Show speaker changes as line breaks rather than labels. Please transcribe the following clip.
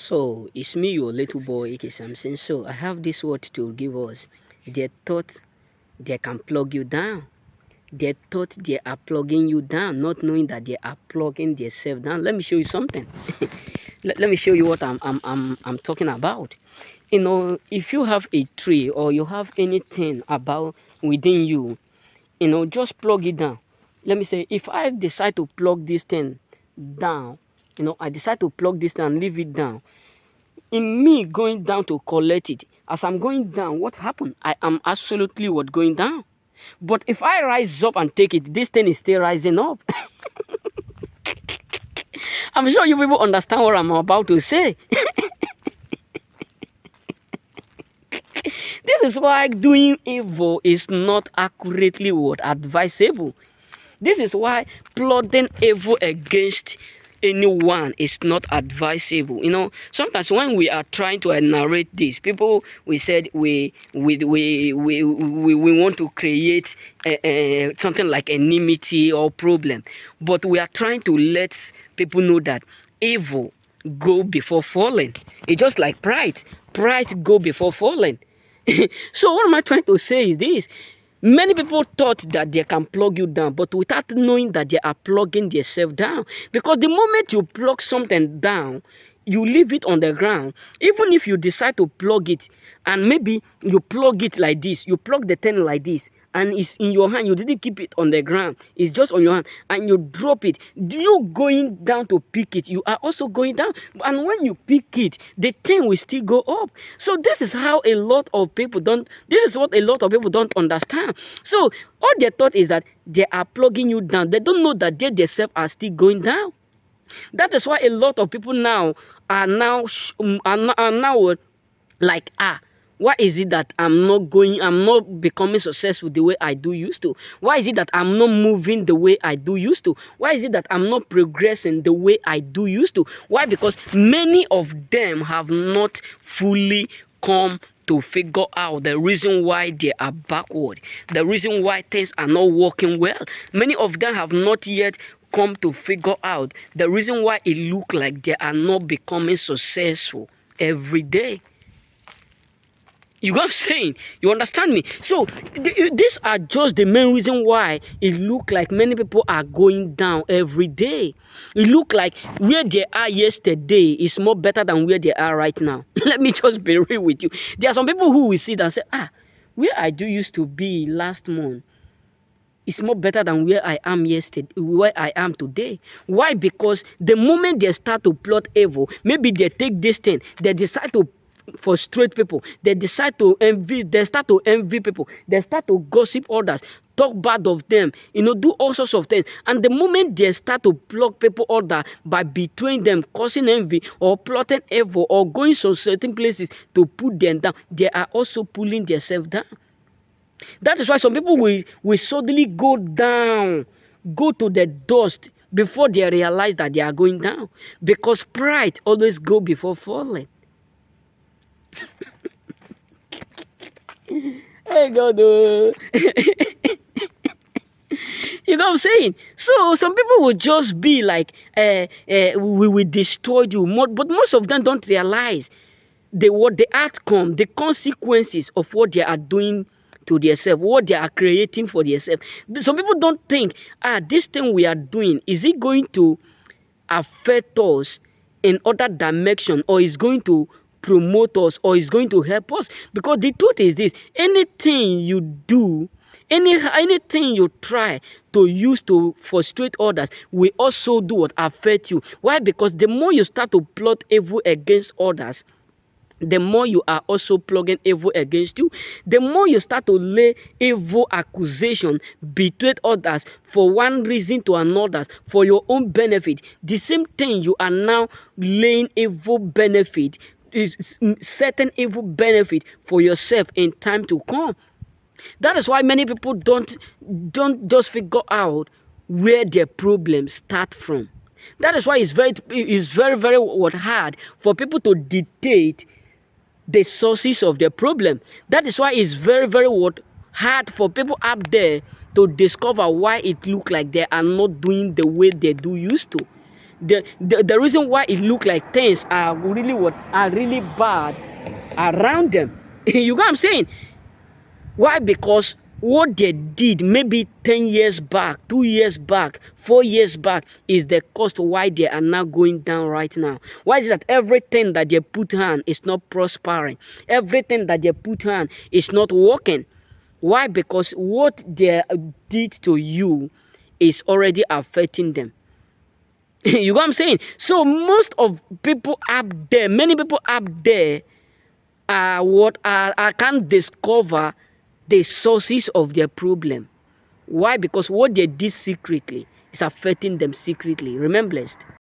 So it's me, your little boy, Ike Samson. So I have this word to give us. They thought they can plug you down. They thought they are plugging you down, not knowing that they are plugging themselves down. Let me show you something. let me show you what I'm talking about. You know, if you have a tree or you have anything about within you, just plug it down. Let me say, if I decide to plug this thing down, I decide to plug this down, leave it down. In me going down to collect it, as I'm going down, what happened? I am absolutely what going down. But if I rise up and take it, this thing is still rising up. I'm sure you people understand what I'm about to say. This is why doing evil is not accurately what advisable. This is why plotting evil against anyone is not advisable. Sometimes when we are trying to narrate this, people we said we want to create something like enmity or problem, but we are trying to let people know that evil go before falling. It's just like pride go before falling. So what am I trying to say is this: many people thought that they can plug you down, but without knowing that they are plugging themselves down. Because the moment you plug something down, you leave it on the ground. Even if you decide to plug it, and maybe you plug it like this, you plug the thing like this, and it's in your hand, you didn't keep it on the ground, it's just on your hand, and you drop it. You going down to pick it, you are also going down. And when you pick it, the thing will still go up. So this is how a lot of people this is what a lot of people don't understand. So all they thought is that they are plugging you down. They don't know that they themselves are still going down. That is why a lot of people now are now like, why is it that I'm not becoming successful the way I do used to? Why is it that I'm not moving the way I do used to? Why is it that I'm not progressing the way I do used to? Why? Because many of them have not fully come to figure out the reason why they are backward, the reason why things are not working well. Many of them have not yet come to figure out the reason why it look like they are not becoming successful every day. You know what I'm saying? You understand me? So these are just the main reason why it look like many people are going down every day. It look like where they are yesterday is more better than where they are right now. Let me just be real with you. There are some people who will sit and say, where I do used to be last month, it's more better than where I am yesterday, where I am today. Why? Because the moment they start to plot evil, maybe they take this thing, they decide to frustrate people, they decide to envy, they start to envy people, they start to gossip others, talk bad of them, do all sorts of things. And the moment they start to plug people order by betraying them, causing envy, or plotting evil, or going to certain places to put them down, they are also pulling themselves down. That is why some people will suddenly go down, go to the dust before they realize that they are going down. Because pride always go before falling. Hey God, you know what I'm saying? So some people will just be like, we will destroy you. But most of them don't realize the outcome, the consequences of what they are doing to themselves, what they are creating for themselves. Some people don't think, this thing we are doing, is it going to affect us in other dimension, or is going to promote us, or is going to help us? Because the truth is this: anything you do, anything you try to use to frustrate others will also do what affect you. Why? Because the more you start to plot evil against others, the more you are also plugging evil against you. The more you start to lay evil accusation between others for one reason to another, for your own benefit, the same thing you are now laying evil benefit, certain evil benefit for yourself in time to come. That is why many people don't just figure out where their problems start from. That is why it's very, very hard for people to dictate the sources of the problem. That is why it's very, very hard for people up there to discover why it look like they are not doing the way they do used to. The reason why it look like things are really bad around them. You know what I'm saying? Why? Because what they did maybe 10 years back, 2 years back, 4 years back is the cost why they are now going down right now. Why is it that everything that they put on is not prospering? Everything that they put on is not working. Why? Because what they did to you is already affecting them. You know what I'm saying? So most of people up there, many people up there I can't discover the sources of their problem. Why? Because what they did secretly is affecting them secretly. Remain blessed.